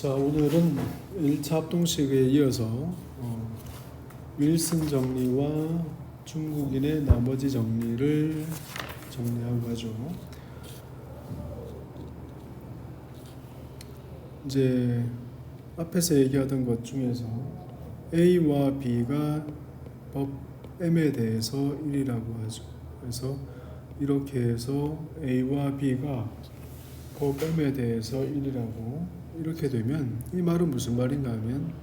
자, 오늘은 1차 합동식에 이어서 윌슨 정리와 중국인의 나머지 정리를 정리하고 가죠. 이제 앞에서 얘기하던 것 중에서 A와 B가 법 M에 대해서 1이라고 하죠. 그래서 이렇게 해서 A와 B가 법 M에 대해서 1이라고 이렇게 되면 이 말은 무슨 말인가 하면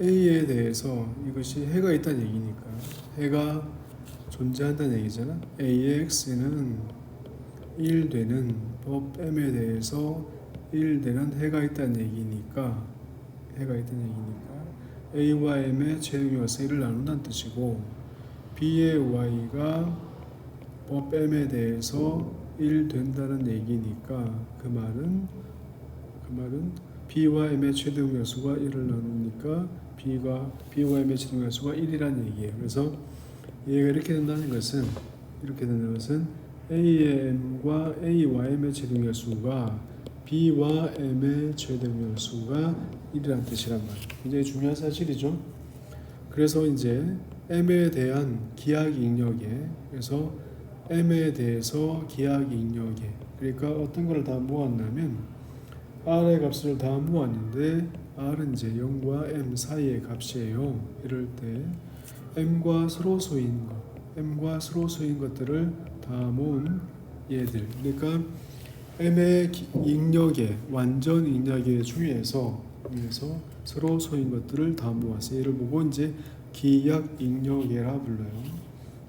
A에 대해서 이것이 해가 있다는 얘기니까 해가 존재한다는 얘기잖아. A의 X는 1 되는 법 M에 대해서 1 되는 해가 있다는 얘기니까 A와 M의 최대값에서 1을 나눈다는 뜻이고 B의 Y가 법 M에 대해서 1 된다는 얘기니까 그 말은 B와 M의 최대음역수가 1을 나누니까 B와 M의 최대음역수가 1이라는 얘기예요. 그래서 얘가 이렇게 된다는 것은 A와 M의 최대음역수가 B와 M의 최대음역수가 1이라는 뜻이란 말이에요. 굉장히 중요한 사실이죠. 그래서 이제 M에 대한 기하익력에 그래서 M에 대해서 기하익력에 그러니까 어떤 걸 다 모았냐면 R의 값을 다 모았는데 R은 이제 0과 M 사이의 값이에요. 이럴 때 M과 서로 소인 것들을 다 모은 얘들. 그러니까 M의 익력의 완전 익력의 중에서 서로 소인 것들을 다 모았어요. 얘를 보고 이제 기약 익력이라 불러요.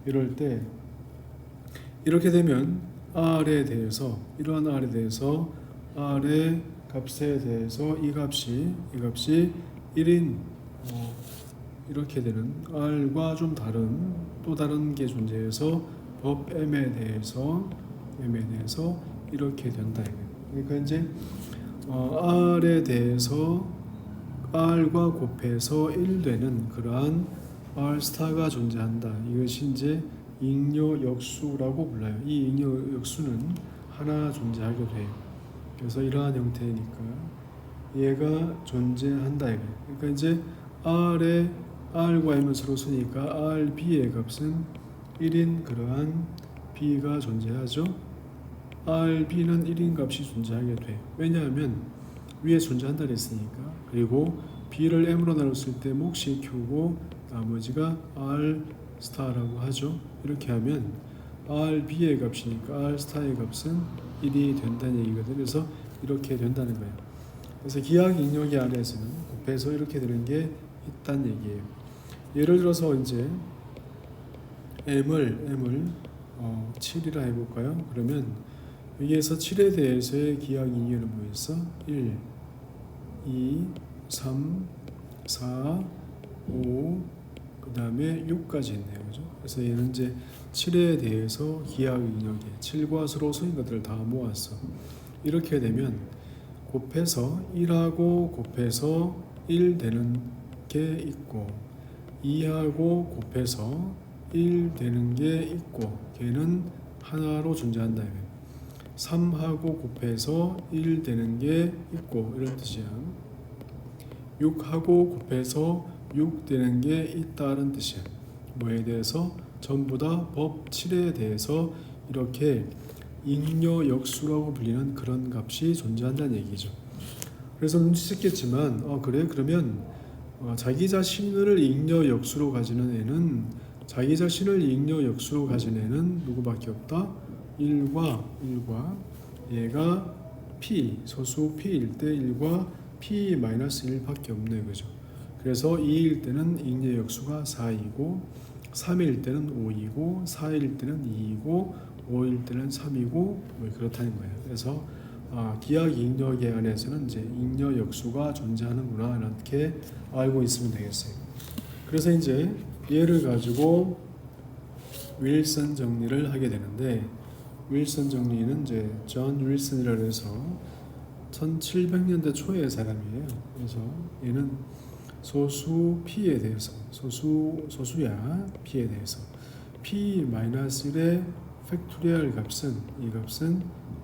이럴 때 이렇게 되면 R에 대해서 이러한 R에 대해서 R의 값에 대해서 이 값이 1인 이렇게 되는 R과 좀 또 다른 게 존재해서 법 M에 대해서 이렇게 된다. 그러니까 이제 R에 대해서 R과 곱해서 1 되는 그러한 R 스타가 존재한다. 이것이 이제 익력 역수라고 불러요. 이 익력 역수는 하나 존재하게 돼요. 그래서 이러한 형태니까 얘가 존재한다. 그러니까 이제 R과 M은 서로 쓰니까 RB의 값은 1인 그러한 B가 존재하죠. RB는 1인 값이 존재하게 돼. 왜냐하면 위에 존재한다 그랬으니까. 그리고 B를 M으로 나눴을 때 몫이 Q고 나머지가 R 스타라고 하죠. 이렇게 하면 RB의 값이니까 R 스타의 값은 1이 된다는 얘기거든요. 그래서 이렇게 된다는 거예요. 그래서 기하익력의 안에서는 곱해서 이렇게 되는 게 있다는 얘기예요. 예를 들어서 이제 M을 7이라 해볼까요? 그러면 여기에서 7에 대해서의 기하익력은 뭐였어? 1, 2, 3, 4, 5, 그 다음에 6까지 있네요. 그죠? 그래서 얘는 이제 7에 대해서 기하익력에 7과 서로 소인 것들을 다 모았어. 이렇게 되면 곱해서 1하고 곱해서 1 되는 게 있고 2하고 곱해서 1 되는 게 있고 걔는 하나로 존재한다. 3하고 곱해서 1 되는 게 있고 이런 뜻이야. 6하고 곱해서 6 되는 게 있다는 뜻이야. 뭐에 대해서? 전부 다 법 7에 대해서 이렇게 익력 역수라고 불리는 그런 값이 존재한다는 얘기죠. 그래서 눈치챘겠지만 그래? 그러면 자기 자신을 익력 역수로 가지는 애는 누구밖에 없다? 1과 얘가 P, 소수 P일 때 1과 P-1밖에 없네. 그죠? 그래서 2일 때는 익력 역수가 4이고 3일 때는 5이고 4일 때는 2이고 5일 때는 3이고 뭐 그렇다는 거예요. 그래서 기하익력의 안에서는 이제 익력 역수가 존재하는구나 이렇게 알고 있으면 되겠어요. 그래서 이제 얘를 가지고 윌슨 정리를 하게 되는데 윌슨 정리는 이제 존 윌슨이라고 해서 1700년대 초의 사람이에요. 그래서 얘는 소수 P에 대해서 소수야 P에 대해서 P-1의 팩토리얼 값은 이 값은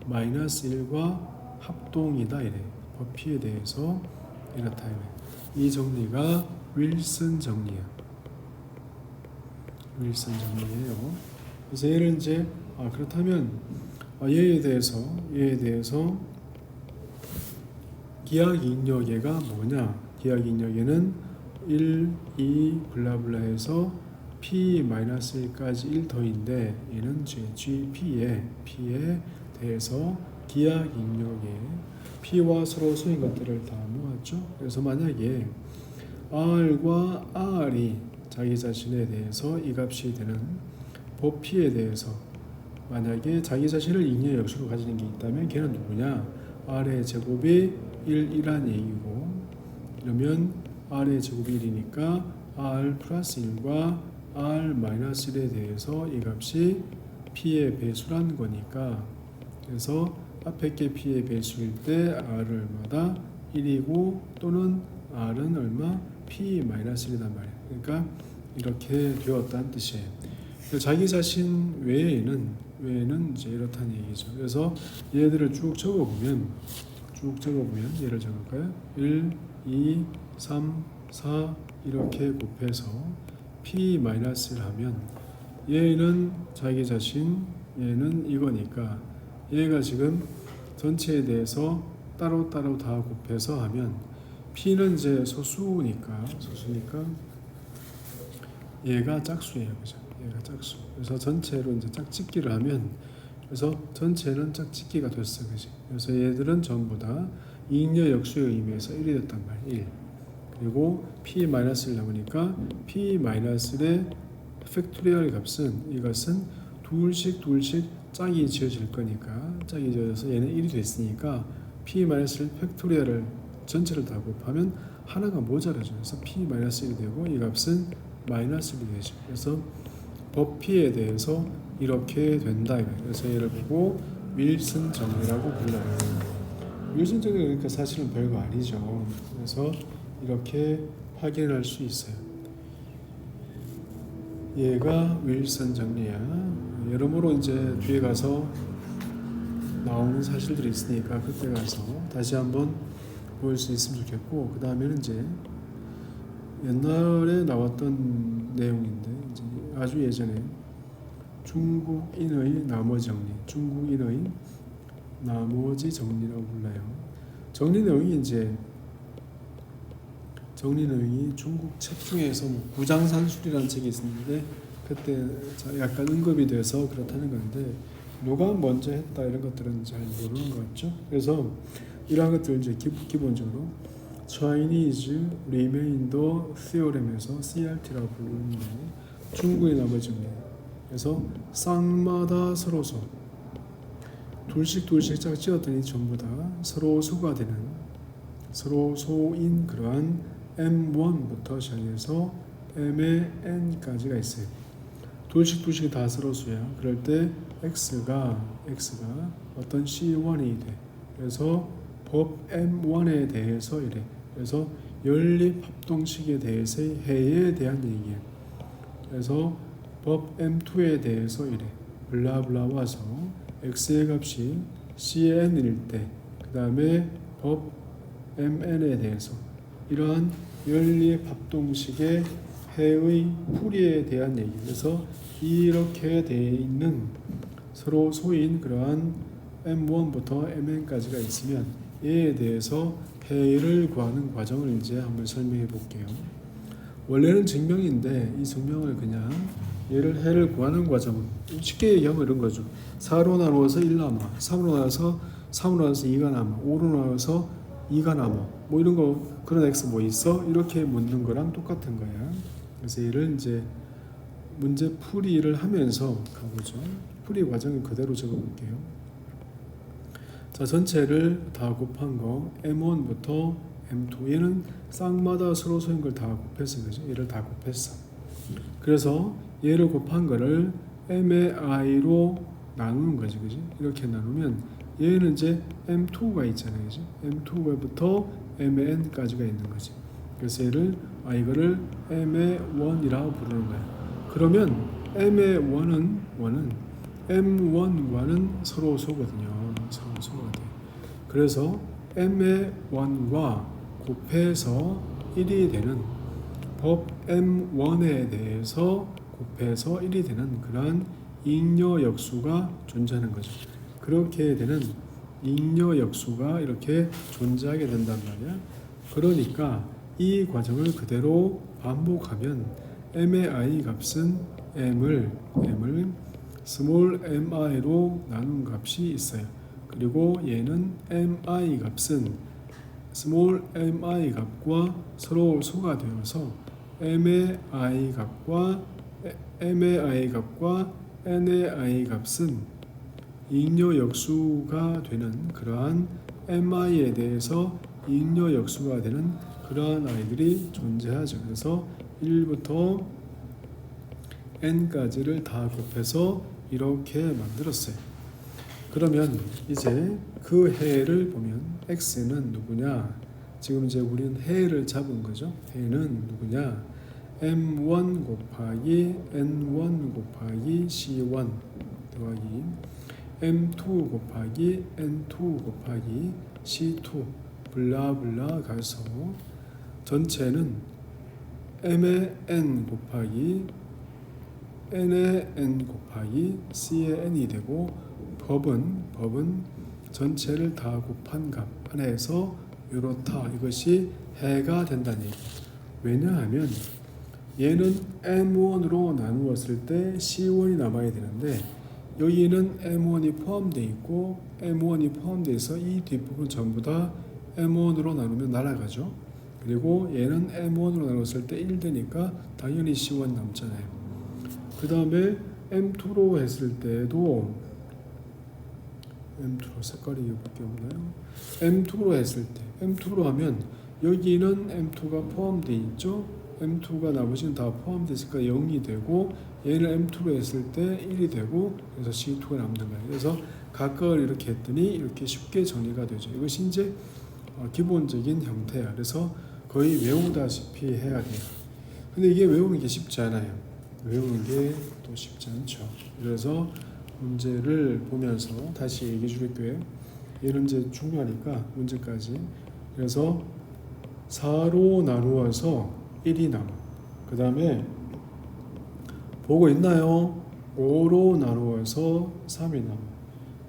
-1과 합동이다 이래. 법 P에 대해서 이렇다. 이 정리가 윌슨 정리야. 윌슨 정리예요. 그래서 얘를 이제 그렇다면 얘에 대해서 기하기인력얘가 뭐냐? 기하기인력얘는 1, 2 블라블라해서 P-1까지 1 더인데 얘는 GP에 대해서 기하기인력에 P와 서로 소인 것들을 다 모았죠. 그래서 만약에 R과 R이 자기 자신에 대해서 이 값이 되는 법 P에 대해서 만약에 자기 자신을 잉여 역수로 가지는 게 있다면 걔는 누구냐? R의 제곱이 1이란 얘기고, 그러면 R의 제곱이 1이니까 R 플러스 1과 R 마이너스 1에 대해서 이 값이 P의 배수란 거니까, 그래서 앞에 게 P의 배수일 때 R은 얼마다? 1이고 또는 R은 얼마? P 마이너스 1이란 말이에요. 그러니까 이렇게 되었다는 뜻이에요. 자기 자신 외에는 이제 이렇다는 얘기죠. 그래서 얘들을 쭉 적어보면 얘를 적을까요? 1, 2, 3, 4 이렇게 곱해서 P-1을 하면 얘는 자기 자신, 얘는 이거니까 얘가 지금 전체에 대해서 따로따로 다 곱해서 하면 P는 이제 소수니까 얘가 짝수예요. 그죠? 얘가 짝수. 그래서 전체로 이제 짝짓기를 하면, 그래서 전체는 짝짓기가 됐어. 그지? 그래서 얘들은 전부 다 잉여 역수의 의미에서 1이 됐단 말이야. 1. 그리고 P-1 나오니까 P-1의 팩토리얼 값은, 이것은 둘씩 짝이 지어질 거니까, 짝이 지어져서 얘는 1이 됐으니까 P-1 팩토리얼을 전체를 다 곱하면 하나가 모자라죠. 그래서 P-1이 되고 이 값은 마이너스 1이 되죠. 그래서 법 P에 대해서 이렇게 된다. 그래서 얘를 보고 윌슨 정리라고 불러요. 윌슨 정리가 그러니까 사실은 별거 아니죠. 그래서 이렇게 확인할 수 있어요. 얘가 윌슨 정리야. 여러모로 이제 뒤에 가서 나오는 사실들이 있으니까 그때 가서 다시 한번 볼 수 있으면 좋겠고, 그 다음에는 이제 옛날에 나왔던 내용인데, 이제 아주 예전에 중국인의 나머지 정리라고 불러요. 정리 내용이 중국 책 중에서 구장산술이라는 책이 있었는데 그때 약간 언급이 돼서 그렇다는 건데, 누가 먼저 했다 이런 것들은 잘 모르는 것 같죠. 그래서 이러한 것들 이제 기본적으로 Chinese Remainder Theorem에서 CRT라고 부르는데, 중국의 나머지 정리. 그래서 쌍마다 서로소 둘씩 짝지었더니 전부 다 서로소가 되는 서로소인 그러한 M1부터 시작해서 M의 N까지가 있어요. 둘씩 다 서로소야. 그럴 때 X가 어떤 C1이 돼. 그래서 법 M1에 대해서 이래. 그래서 연립 합동식에 대해서의 해에 대한 얘기야. 그래서 법 M2에 대해서 이래. 블라블라 와서 X의 값이 CN일 때, 그 다음에 법 MN에 대해서 이러한 연립 합동식의 해의 풀이에 대한 얘기. 그래서 이렇게 되어 있는 서로 소인 그러한 M1부터 MN까지가 있으면 얘에 대해서 해를 구하는 과정을 이제 한번 설명해 볼게요. 원래는 증명인데 이 증명을 그냥 얘를 해를 구하는 과정, 쉽게 얘기하면 이런 거죠. 4로 나누어서 1 남아, 3으로 나눠서 2가 남아, 5로 나눠서 2가 남아, 뭐 이런 거, 그런 X 뭐 있어? 이렇게 묻는 거랑 똑같은 거야. 그래서 얘를 이제 문제 풀이를 하면서 가보죠. 풀이 과정을 그대로 적어볼게요. 자, 전체를 다 곱한 거 M1부터 M2, 얘는 쌍마다 서로 소인 걸 다 곱했어. 그죠? 얘를 다 곱했어. 그래서 얘를 곱한 거를 M의 I로 나누는 거지. 그지? 이렇게 나누면 얘는 이제 M2가 있잖아요. 그지? M2부터 M의 N까지가 있는 거지. 그래서 얘를 이거를 M의 1이라고 부르는 거야. 그러면 M의 1은 M1과는 서로 소거든요. 서로 소가 돼. 그래서 m의 1과 곱해서 1이 되는 법 m1에 대해서 곱해서 1이 되는 그러한 잉여 역수가 존재하는 거죠. 그렇게 되는 잉여 역수가 이렇게 존재하게 된단 말이야. 그러니까 이 과정을 그대로 반복하면 m의 i 값은 m을 스몰 mi로 나눈 값이 있어요. 그리고 얘는 mi 값은 스몰 mi 값과 서로 소가 되어서 m의 i 값과 n의 i 값은 잉여 역수가 되는 그러한 mi에 대해서 잉여 역수가 되는 그러한 아이들이 존재하죠. 그래서 1부터 n까지를 다 곱해서 이렇게 만들었어요. 그러면 이제 그 해를 보면 x는 누구냐? 지금 이제 우리는 해를 잡은 거죠. 해는 누구냐? m1 곱하기 n1 곱하기 c1 더하기 m2 곱하기 n2 곱하기 c2 블라블라 가서 전체는 m의 n 곱하기 n의 n 곱하기 c의 n이 되고 법은 전체를 다 곱한 값 안에서 이렇다. 이것이 해가 된다는 얘기. 왜냐하면 얘는 m1으로 나누었을 때 c1이 남아야 되는데 여기는 m1이 포함되어 있고 m1이 포함되어 있어 이 뒷부분 전부 다 m1으로 나누면 날아가죠. 그리고 얘는 m1으로 나눴을 때 1 되니까 당연히 c1 남잖아요. 그 다음에 m2로 했을 때도 m2로 색깔이 이밖에 없나요? m2로 했을 때 m2로 하면 여기는 m2가 포함되어 있죠. m2가 나머지는 다 포함되니까 0이 되고 얘를 m2로 했을 때 1이 되고 그래서 c2가 남는 거예요. 그래서 각각을 이렇게 했더니 이렇게 쉽게 정리가 되죠. 이것이 이제 기본적인 형태야. 그래서 거의 외우다시피 해야 돼요. 근데 이게 외우는 게 쉽지 않아요. 외우는 게 또 쉽지 않죠. 그래서 문제를 보면서 다시 얘기해 줄게요. 얘는 이제 중요하니까 문제까지. 그래서 4로 나누어서 1이 남아. 그 다음에 보고 있나요? 5로 나누어서 3이 남아.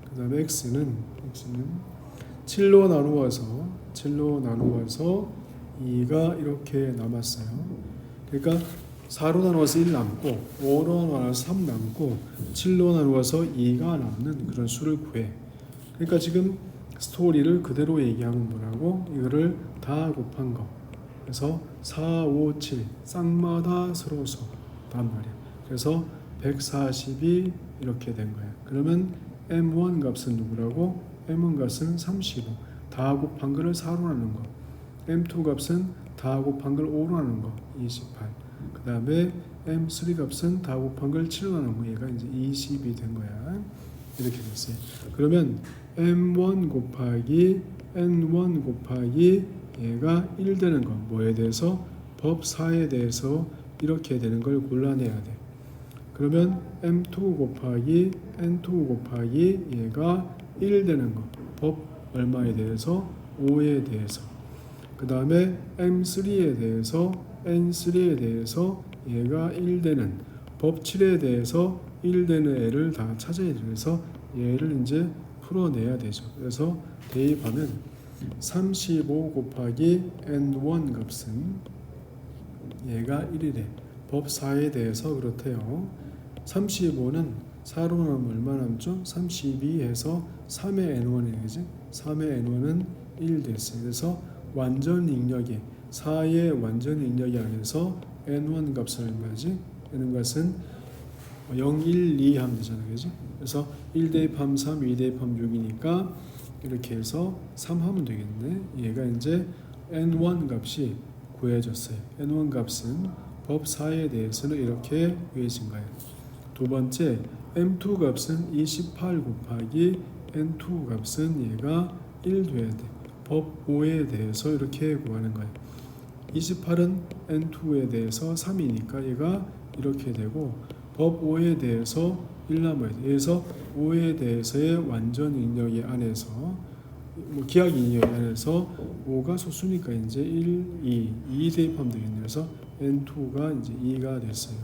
그 다음에 x는 7로 나누어서 2가 이렇게 남았어요. 그러니까 4로 나누어서 1 남고 5로 나누어서 3 남고 7로 나누어서 2가 남는 그런 수를 구해. 그러니까 지금 스토리를 그대로 얘기하면 뭐라고? 이거를 다 곱한 거. 그래서 4, 5, 7 쌍마다 서로 소단 말이야. 그래서 140이 이렇게 된 거야. 그러면 m1 값은 누구라고? m1 값은 35. 다 곱한 거를 4로 나눈 거. m2 값은 다 곱한 걸 5로 나눈 거. 28. 그 다음에 m3 값은 다 곱한 걸 7로 나눈 거. 얘가 이제 20이 된 거야. 이렇게 됐어요. 그러면 m1 곱하기 n1 곱하기 얘가 1 되는 거. 뭐에 대해서? 법 4에 대해서 이렇게 되는 걸 골라내야 돼. 그러면 m2 곱하기 n2 곱하기 얘가 1 되는 거. 법 얼마에 대해서? 5에 대해서. 그 다음에 m3에 대해서 n3에 대해서 얘가 1 되는 법 7에 대해서 1 되는 애를 다 찾아야 돼. 그래서 얘를 이제 풀어내야 되죠. 그래서 대입하면 35 곱하기 n1 값은 얘가 1이래. 법 4에 대해서 그렇대요. 35는 4로 나누면 얼마 남죠? 32 해서 3의 n1이 되지? 3의 n1은 1 됐어요. 그래서 완전 익력이 4의 완전 익력이 안에서 n1 값은 얼마지? n 값은 0, 1, 2 하면 되잖아. 그지? 그래서 1 대입하면 3, 2 대입하면 6이니까 이렇게 해서 3 하면 되겠네. 얘가 이제 n1 값이 구해졌어요. n1 값은 법 4에 대해서는 이렇게 구해진 거예요. 두 번째, m2 값은 28 곱하기 n2 값은 얘가 1 돼야 돼. 법 5에 대해서 이렇게 구하는 거예요. 28은 n2에 대해서 3이니까 얘가 이렇게 되고 법 5에 대해서 1 남아야 돼. 그래서 5에 대해서의 완전 익력이 안에서 뭐 기하기 인역 안에서 5가 소수니까 이제 1, 2 대입하면 되겠네요. 그래서 N2가 이제 2가 됐어요.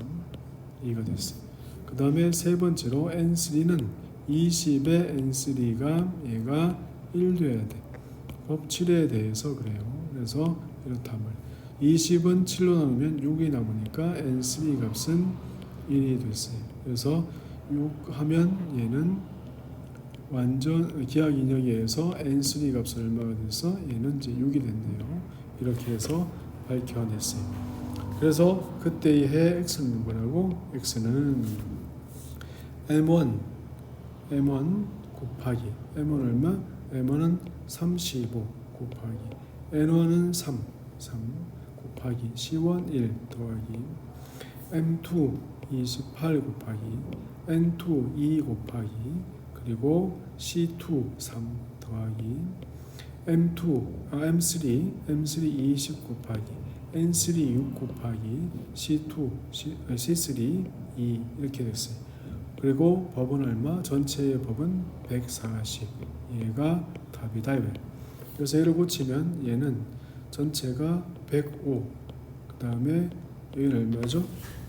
2가 됐어요. 그 다음에 세 번째로 N3는 20의 N3가 얘가 1 돼야 돼. 법 7에 대해서 그래요. 그래서 이렇단 말이에요. 20은 7로 나누면 6이 남으니까 N3 값은 1이 됐어요. 그래서 6 하면 얘는 완전 기하기 인역에 의해서 N3 값은 얼마가 돼서 얘는 이제 6이 됐네요. 이렇게 해서 밝혀냈어요. 그래서 그때의 해 x는 뭐라고? x는 m1 곱하기 m1 얼마? m1은 35 곱하기 n1은 3 곱하기 c1 1 더하기 m2 28 곱하기 n2 2 곱하기 그리고 c2 3 더하기 m3 20 곱하기 n3 6 곱하기 c3 2 이렇게 됐어요. 그리고 법은 얼마? 전체의 법은 140. 얘가 답이다. 그래서 얘를 고치면 얘는 전체가 105. 그 다음에 여기는 얼마죠?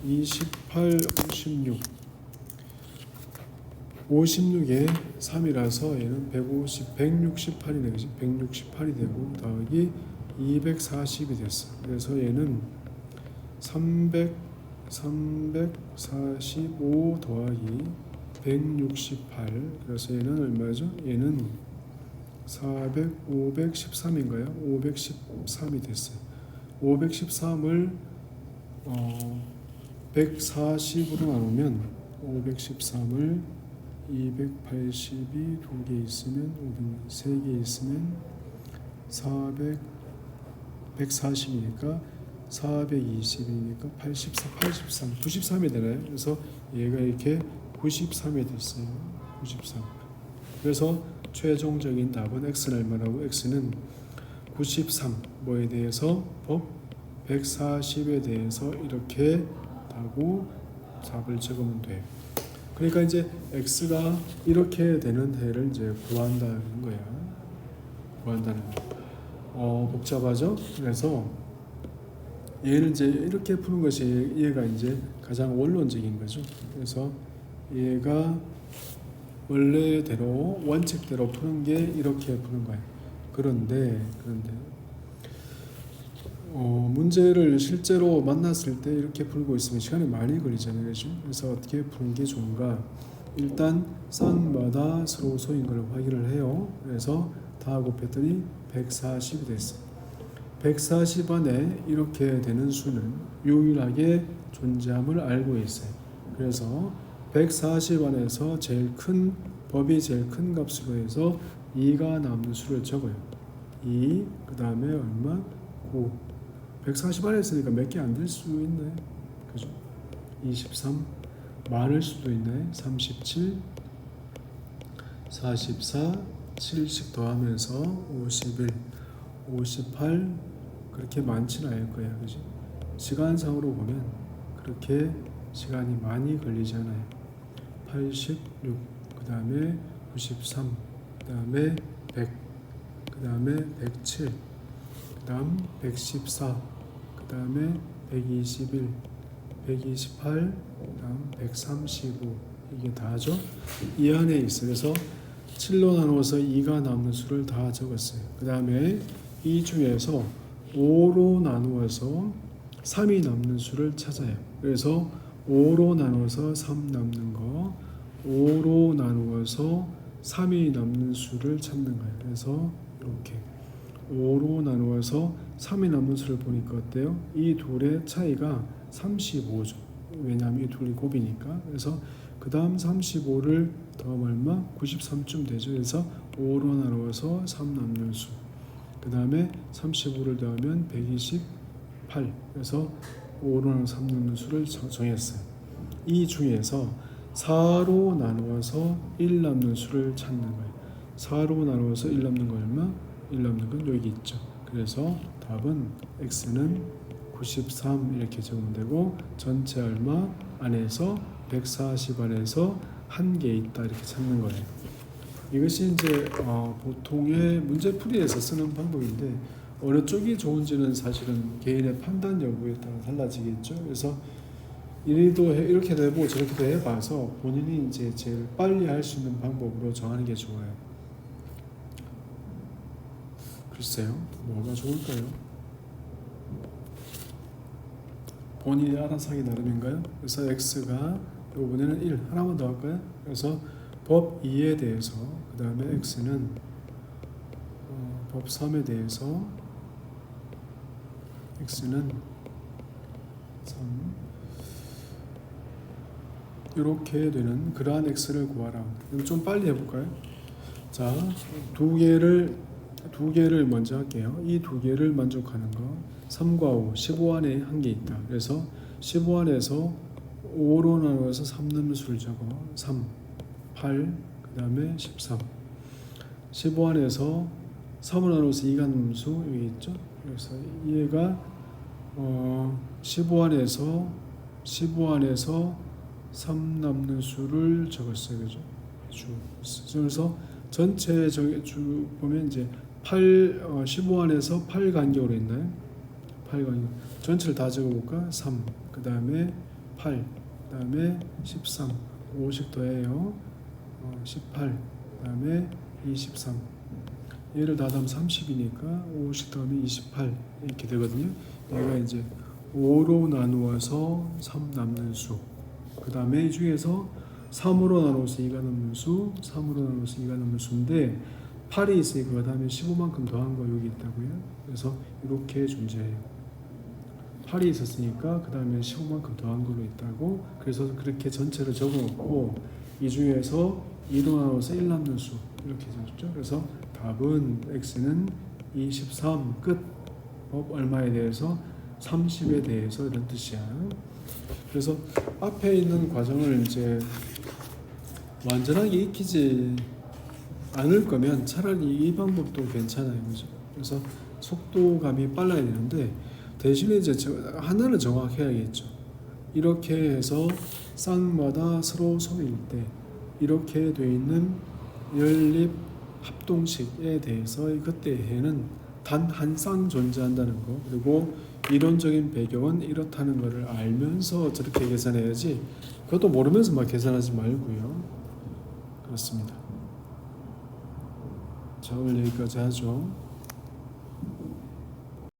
28, 56. 56에 3이라서 얘는 168이네. 그지? 168이 되고 더하기 240이 됐어. 그래서 얘는 345 더하기 168. 그래서 얘는 얼마죠? 얘는 513인가요? 513이 됐어요. 513을 140으로 나누면 513을 280이 2개 있으면 3개 있으면 140이니까 420이니까 83 93이 되나요? 그래서 얘가 이렇게 93이 됐어요. 93. 그래서 최종적인 답은 x는 얼마라고? x는 93 뭐에 대해서? 법 140에 대해서 이렇게 하고 답을 적으면 돼요. 그러니까 이제 x가 이렇게 되는 해를 이제 구한다는 거야. 구한다는 거. 복잡하죠? 그래서 얘를 이제 이렇게 푸는 것이 얘가 이제 가장 원론적인 거죠. 그래서 얘가 원래대로 원칙대로 푸는 게 이렇게 푸는 거예요. 그런데 문제를 실제로 만났을 때 이렇게 풀고 있으면 시간이 많이 걸리잖아요. 그렇죠? 그래서 어떻게 푸는 게 좋은가? 일단 쌍마다 서로 소인 걸 확인을 해요. 그래서 다 곱했더니 140이 됐어요. 140 안에 이렇게 되는 수는 유일하게 존재함을 알고 있어요. 그래서 140 안에서 법이 제일 큰 값으로 해서 2가 남는 수를 적어요. 2, 그 다음에 얼마? 9. 140 안에 있으니까 몇 개 안 될 수 있네. 그죠? 23. 많을 수도 있네. 37, 44, 7씩 더하면서 51, 58. 그렇게 많지는 않을 거야. 그죠? 시간상으로 보면 그렇게 시간이 많이 걸리지 않아요. 86, 그 다음에 93, 그 다음에 100, 그 다음에 107, 그 다음 114, 그 다음에 121, 128, 그 다음 135. 이게 다죠? 이 안에 있어요. 그래서 7로 나누어서 2가 남는 수를 다 적었어요. 그 다음에 이 중에서 5로 나누어서 3이 남는 수를 찾아요. 그래서 5로 나누어서 3 남는 거, 5로 나누어서 3이 남는 수를 찾는 거예요. 그래서 이렇게 5로 나누어서 3이 남는 수를 보니까 어때요? 이 둘의 차이가 35죠. 왜냐하면 이 둘이 곱이니까. 그래서 그 다음 35를 더하면 얼마? 93쯤 되죠. 그래서 5로 나누어서 3 남는 수. 그 다음에 35를 더하면 128. 그래서 5로 나누어서 3 남는 수를 정했어요. 이 중에서 4로 나누어서 1 남는 수를 찾는 거예요. 4로 나누어서 1 남는 거 얼마? 1 남는 건 여기 있죠. 그래서 답은 x는 93 이렇게 적으면 되고 전체 얼마 안에서 140 안에서 한 개 있다 이렇게 찾는 거예요. 이것이 이제 보통의 문제풀이에서 쓰는 방법인데 어느 쪽이 좋은지는 사실은 개인의 판단 여부에 따라 달라지겠죠. 그래서 이렇게도 해보고 저렇게도 해봐서 본인이 이제 제일 빨리 할 수 있는 방법으로 정하는 게 좋아요. 글쎄요, 뭐가 좋을까요? 본인이 알아서 하기 나름인가요? 그래서 x가 이번에는 1 하나만 더 할까요? 그래서 법 2에 대해서 그 다음에 x는 법 3에 대해서 x는 3 이렇게 되는 그러한 x를 구하라. 그럼 좀 빨리 해볼까요? 자, 두 개를 먼저 할게요. 이 두 개를 만족하는 거 3과 5, 15 안에 한 개 있다. 그래서 15 안에서 5로 나누어서 3 넣는 수를 적어 3, 8, 그 다음에 13 15 안에서 3을 나누어서 2가 남는 수 여기 있죠. 그래서 얘가 15 안에서 3 남는 수를 적었어요. 그죠? 그래서 전체 주 보면 이제 15 안에서 8 간격으로 있나요? 8 간격. 전체를 다 적어볼까? 3, 그 다음에 8, 그 다음에 13, 5씩 더해요. 18, 그 다음에 23. 얘를 다 더하면 30이니까 5씩 더하면 28 이렇게 되거든요. 얘가 이제 5로 나누어서 3 남는 수. 그 다음에 이 중에서 3으로 나누어서 2가 남는 수, 3으로 나누어서 2가 남는 수인데 8이 있으니까 그 다음에 15만큼 더한 거 여기 있다고요. 그래서 이렇게 존재해요. 8이 있었으니까 그 다음에 15만큼 더한 걸로 있다고. 그래서 그렇게 전체를 적어놓고 이 중에서 2로 나눠서 1 남는 수 이렇게 적었죠. 그래서 답은 x는 23 끝. 법 얼마에 대해서 30에 대해서 이런 뜻이야. 그래서 앞에 있는 과정을 이제 완전하게 익히지 않을 거면 차라리 이 방법도 괜찮아요. 그죠? 그래서 속도감이 빨라야 되는데 대신에 이제 하나는 정확해야겠죠. 이렇게 해서 쌍마다 서로 소일 때 이렇게 돼 있는 연립 합동식에 대해서 그때에는 단 한 쌍 존재한다는 거, 그리고 이론적인 배경은 이렇다는 것을 알면서 저렇게 계산해야지 그것도 모르면서 막 계산하지 말고요. 그렇습니다. 자, 오늘 여기까지 하죠.